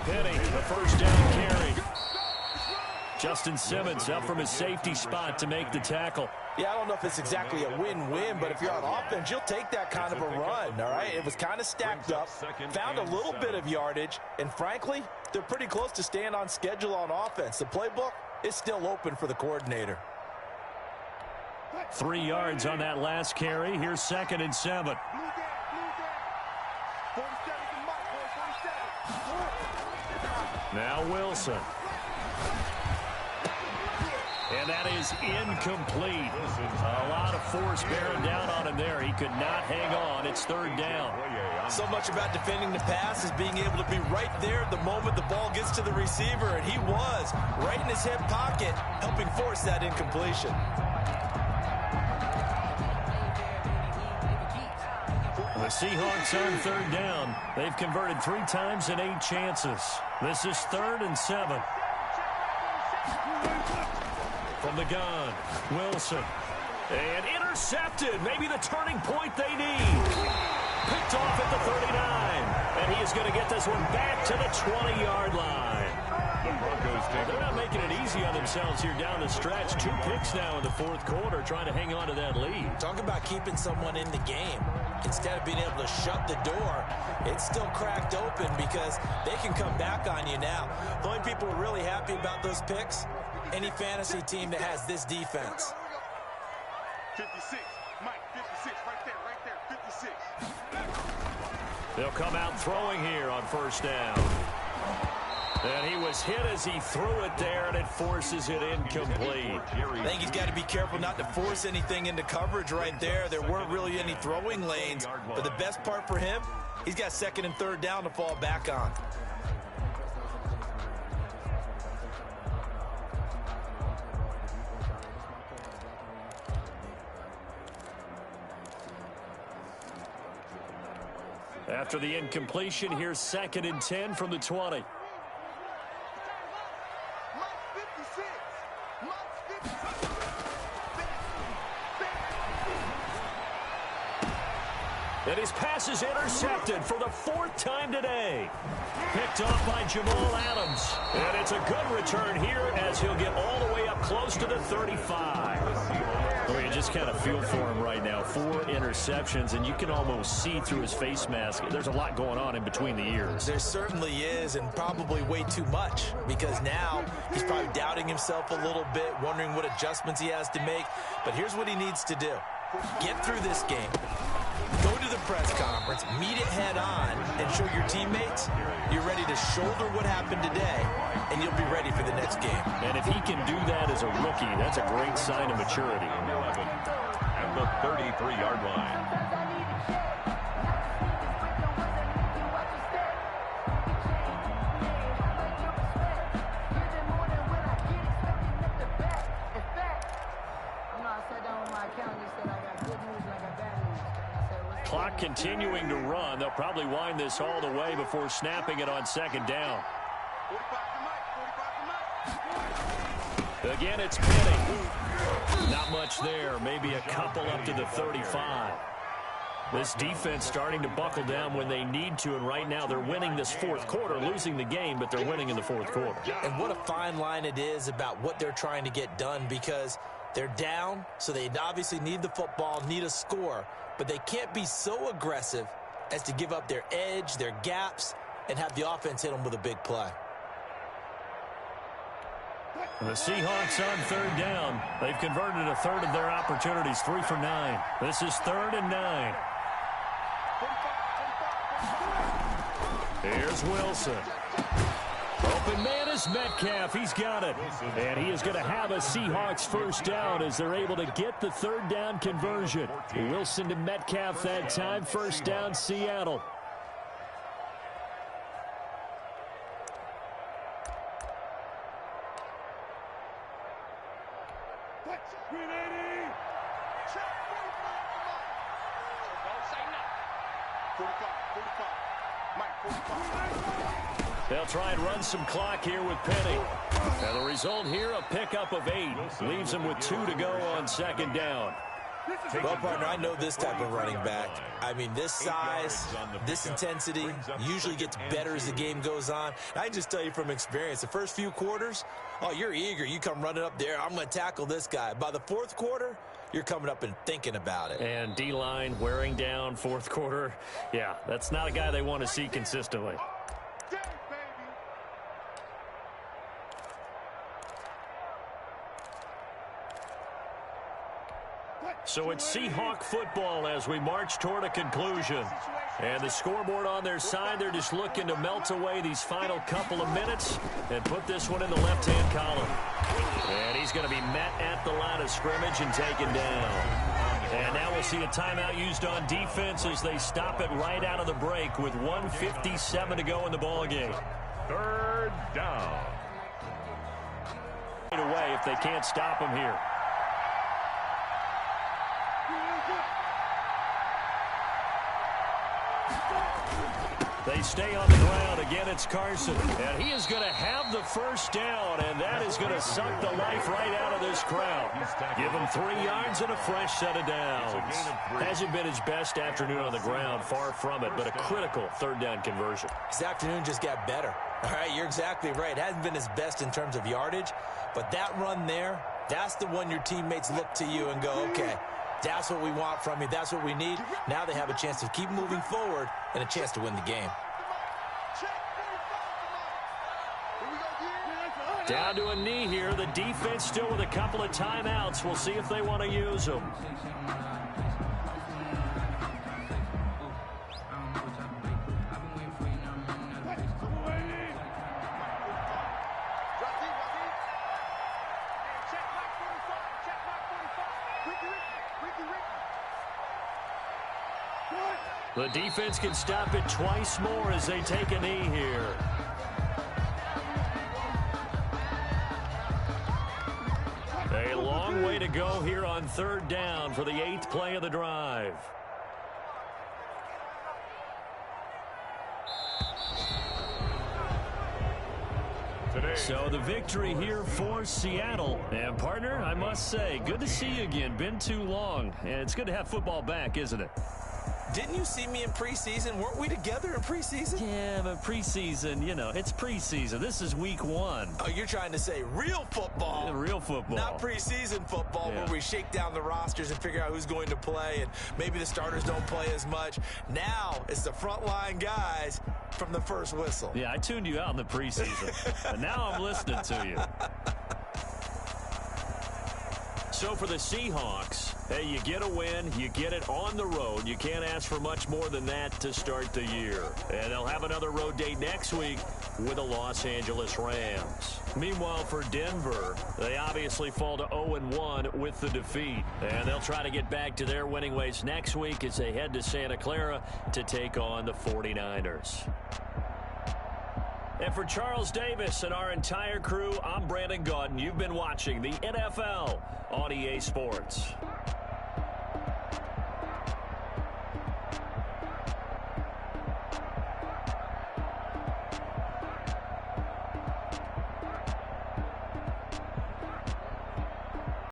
Penny, the first down carry. Justin Simmons up from his safety spot to make the tackle. Yeah, I don't know if it's exactly a win-win, but if you're on offense, you'll take that kind of a run, all right? It was kind of stacked up, found a little bit of yardage, and frankly, they're pretty close to staying on schedule on offense. The playbook is still open for the coordinator. 3 yards on that last carry. Here's 2nd and 7. Now Wilson. And that is incomplete. A lot of force bearing down on him there. He could not hang on. It's 3rd down. So much about defending the pass is being able to be right there at the moment the ball gets to the receiver, and he was right in his hip pocket, helping force that incompletion. The Seahawks on 3rd down. They've converted 3 times in 8 chances. This is 3rd and 7. From the gun, Wilson. And intercepted. Maybe the turning point they need. Picked off is going to get this one back to the 20-yard line. The Broncos take They're not making it easy on themselves here down the stretch. 2 picks now in the fourth quarter, trying to hang on to that lead. Talk about keeping someone in the game. Instead of being able to shut the door, it's still cracked open because they can come back on you now. The only people who are really happy about those picks, any fantasy team that has this defense. 56, Mike, 56, right there, 56. They'll come out throwing here on first down. And he was hit as he threw it there, and it forces it incomplete. I think he's got to be careful not to force anything into coverage right there. There weren't really any throwing lanes, but the best part for him, he's got second and third down to fall back on. After the incompletion, here's 2nd and 10 from the 20. And his pass is intercepted for the 4th time today. Picked off by Jamal Adams. And it's a good return here as he'll get all the way up close to the 35. Well, you just kind of feel for him right now. 4 interceptions, and you can almost see through his face mask. There's a lot going on in between the ears. There certainly is, and probably way too much, because now he's probably doubting himself a little bit, wondering what adjustments he has to make. But here's what he needs to do. Get through this game. Go to the press conference, meet it head on, and show your teammates you're ready to shoulder what happened today, and you'll be ready for the next game. And if he can do that as a rookie, that's a great sign of maturity. 11 at the 33-yard line. Clock continuing to run. They'll probably wind this all the way before snapping it on 2nd down. Again, it's Penny. Not much there. Maybe a couple up to the 35. This defense starting to buckle down when they need to, and right now they're winning this 4th quarter, losing the game, but they're winning in the 4th quarter. And what a fine line it is about what they're trying to get done, because they're down, so they obviously need the football, need a score, but they can't be so aggressive as to give up their edge, their gaps, and have the offense hit them with a big play. The Seahawks on 3rd down. They've converted a third of their opportunities, 3 for 9. This is 3rd and 9. Here's Wilson. Open man is Metcalf. He's got it. And he is going to have a Seahawks first down as they're able to get the 3rd down conversion. Wilson to Metcalf that time. First down, Seattle. They'll try and run some clock here with Penny. And the result here, a pickup of 8. Leaves them with 2 to go on 2nd down. Well, partner, I know this type of running back. I mean, this size, this intensity usually gets better as the game goes on. And I just tell you from experience, the first few quarters, oh, you're eager. You come running up there, I'm going to tackle this guy. By the 4th quarter, you're coming up and thinking about it. And D-line wearing down 4th quarter. Yeah, that's not a guy they want to see consistently. So it's Seahawk football as we march toward a conclusion. And the scoreboard on their side, they're just looking to melt away these final couple of minutes and put this one in the left-hand column. And he's going to be met at the line of scrimmage and taken down. And now we'll see a timeout used on defense as they stop it right out of the break with 1:57 to go in the ballgame. 3rd down. Away if they can't stop him here. They stay on the ground. Again, it's Carson. And he is going to have the first down, and that is going to suck the life right out of this crowd. Give him 3 yards and a fresh set of downs. Hasn't been his best afternoon on the ground, far from it, but a critical third down conversion. His afternoon just got better. All right, you're exactly right. It hasn't been his best in terms of yardage, but that run there, that's the one your teammates look to you and go, okay, that's what we want from you. That's what we need. Now they have a chance to keep moving forward and a chance to win the game. Down to a knee here. The defense still with a couple of timeouts. We'll see if they want to use them. The defense can stop it twice more as they take a knee here. A long way to go here on third down for the 8th play of the drive. So the victory here for Seattle. And partner, I must say, good to see you again. Been too long. And it's good to have football back, isn't it? Didn't you see me in preseason? Weren't we together in preseason? Yeah, but preseason, you know, it's preseason. This is week 1. Oh, you're trying to say real football. Yeah, real football. Not preseason football, yeah, where we shake down the rosters and figure out who's going to play, and maybe the starters don't play as much. Now it's the frontline guys from the first whistle. Yeah, I tuned you out in the preseason, but now I'm listening to you. So for the Seahawks, hey, you get a win, you get it on the road. You can't ask for much more than that to start the year. And they'll have another road date next week with the Los Angeles Rams. Meanwhile, for Denver, they obviously fall to 0-1 with the defeat. And they'll try to get back to their winning ways next week as they head to Santa Clara to take on the 49ers. And for Charles Davis and our entire crew, I'm Brandon Gaudin. You've been watching the NFL on EA Sports.